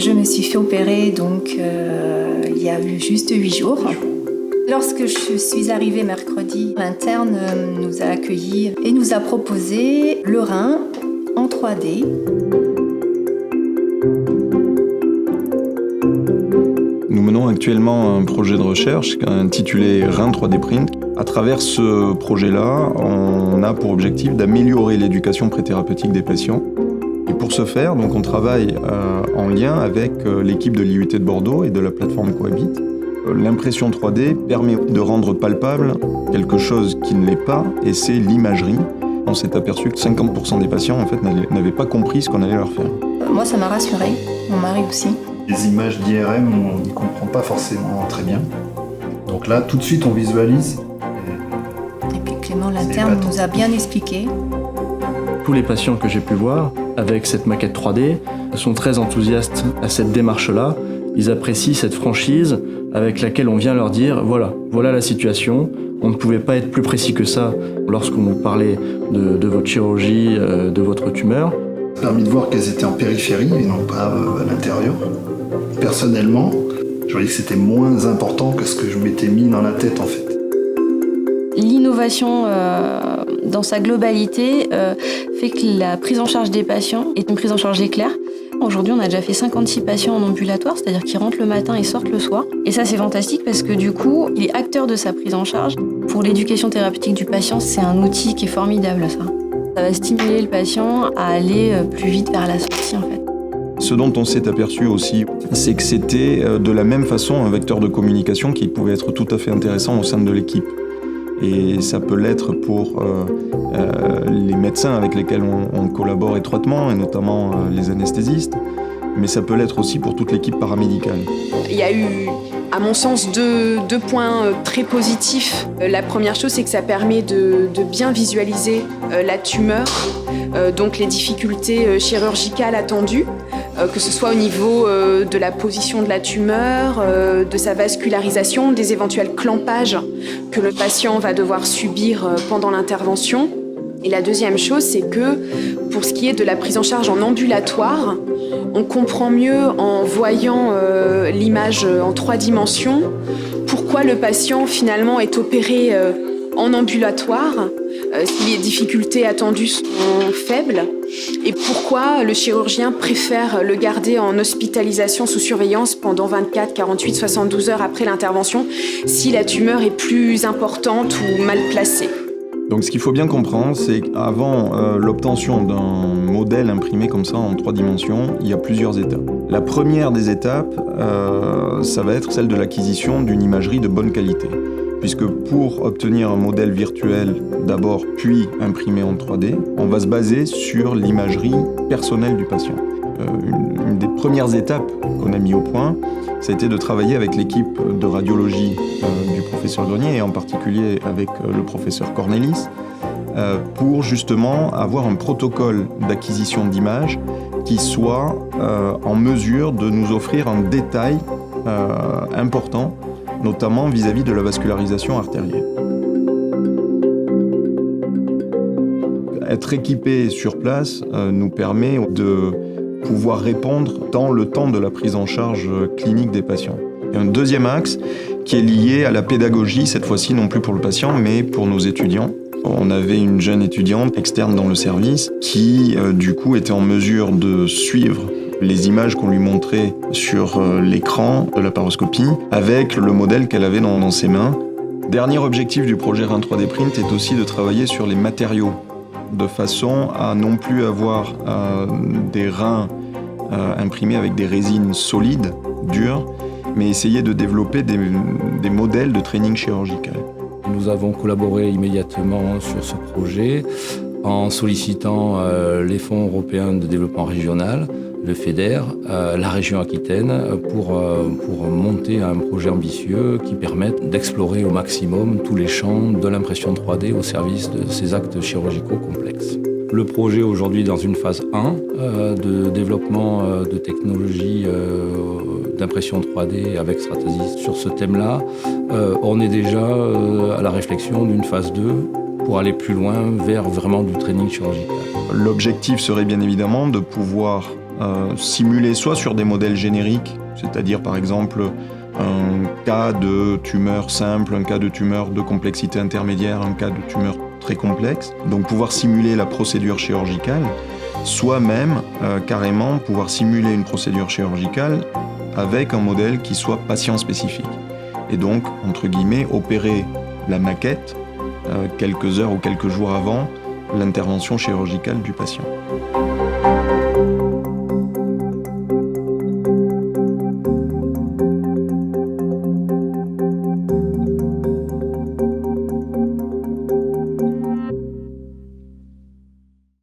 Je me suis fait opérer donc il y a eu juste 8 jours. Lorsque je suis arrivée mercredi, l'interne nous a accueillis et nous a proposé le rein en 3D. Nous menons actuellement un projet de recherche intitulé Rein 3D Print. À travers ce projet-là, on a pour objectif d'améliorer l'éducation préthérapeutique des patients. Et pour ce faire, donc, on travaille en lien avec l'équipe de l'IUT de Bordeaux et de la plateforme Cohabit. L'impression 3D permet de rendre palpable quelque chose qui ne l'est pas, et c'est l'imagerie. On s'est aperçu que 50% des patients en fait, n'avaient pas compris ce qu'on allait leur faire. Moi, ça m'a rassurée, mon mari aussi. Les images d'IRM, on n'y comprend pas forcément très bien. Donc là, tout de suite, on visualise. Et puis Clément, l'interne, nous a bien expliqué. Tous les patients que j'ai pu voir avec cette maquette 3D sont très enthousiastes à cette démarche-là. Ils apprécient cette franchise avec laquelle on vient leur dire voilà la situation. On ne pouvait pas être plus précis que ça lorsqu'on nous parlait de votre chirurgie, de votre tumeur. Ça a permis de voir qu'elles étaient en périphérie et non pas à l'intérieur. Personnellement, je voyais que c'était moins important que ce que je m'étais mis dans la tête en fait. L'innovation dans sa globalité fait que la prise en charge des patients est une prise en charge éclair. Aujourd'hui, on a déjà fait 56 patients en ambulatoire, c'est-à-dire qu'ils rentrent le matin et sortent le soir. Et ça, c'est fantastique parce que du coup, il est acteur de sa prise en charge. Pour l'éducation thérapeutique du patient, c'est un outil qui est formidable, ça. Ça va stimuler le patient à aller plus vite vers la sortie, en fait. Ce dont on s'est aperçu aussi, c'est que c'était de la même façon un vecteur de communication qui pouvait être tout à fait intéressant au sein de l'équipe. Et ça peut l'être pour les médecins avec lesquels on collabore étroitement, et notamment les anesthésistes, mais ça peut l'être aussi pour toute l'équipe paramédicale. Il y a eu, à mon sens, deux points très positifs. La première chose, c'est que ça permet de bien visualiser la tumeur, donc les difficultés chirurgicales attendues, que ce soit au niveau de la position de la tumeur, de sa vascularisation, des éventuels clampages que le patient va devoir subir pendant l'intervention. Et la deuxième chose, c'est que pour ce qui est de la prise en charge en ambulatoire, on comprend mieux en voyant l'image en 3 dimensions pourquoi le patient finalement est opéré en ambulatoire, si les difficultés attendues sont faibles, et pourquoi le chirurgien préfère le garder en hospitalisation sous surveillance pendant 24, 48, 72 heures après l'intervention si la tumeur est plus importante ou mal placée. Donc ce qu'il faut bien comprendre, c'est qu'avant l'obtention d'un modèle imprimé comme ça en 3 dimensions, il y a plusieurs étapes. La première des étapes, ça va être celle de l'acquisition d'une imagerie de bonne qualité. Puisque pour obtenir un modèle virtuel d'abord, puis imprimé en 3D, on va se baser sur l'imagerie personnelle du patient. Une des premières étapes qu'on a mis au point, ça a été de travailler avec l'équipe de radiologie du professeur Grenier, et en particulier avec le professeur Cornelis, pour justement avoir un protocole d'acquisition d'images qui soit en mesure de nous offrir un détail important, notamment vis-à-vis de la vascularisation artérielle. Être équipé sur place nous permet de pouvoir répondre dans le temps de la prise en charge clinique des patients. Il y a un deuxième axe qui est lié à la pédagogie, cette fois-ci non plus pour le patient, mais pour nos étudiants. On avait une jeune étudiante externe dans le service qui, du coup, était en mesure de suivre les images qu'on lui montrait sur l'écran de la paroscopie avec le modèle qu'elle avait dans ses mains. Dernier objectif du projet Rein 3D Print est aussi de travailler sur les matériaux, de façon à non plus avoir des reins imprimés avec des résines solides, dures, mais essayer de développer des modèles de training chirurgical. Nous avons collaboré immédiatement sur ce projet en sollicitant les fonds européens de développement régional, le FEDER, la région Aquitaine, pour monter un projet ambitieux qui permette d'explorer au maximum tous les champs de l'impression 3D au service de ces actes chirurgicaux complexes. Le projet aujourd'hui est dans une phase 1 de développement de technologies d'impression 3D avec Stratasys sur ce thème-là. On est déjà à la réflexion d'une phase 2 pour aller plus loin vers vraiment du training chirurgical. L'objectif serait bien évidemment de pouvoir simuler soit sur des modèles génériques, c'est-à-dire par exemple un cas de tumeur simple, un cas de tumeur de complexité intermédiaire, un cas de tumeur très complexe, donc pouvoir simuler la procédure chirurgicale, soit même carrément pouvoir simuler une procédure chirurgicale avec un modèle qui soit patient-spécifique. Et donc, entre guillemets, opérer la maquette quelques heures ou quelques jours avant l'intervention chirurgicale du patient.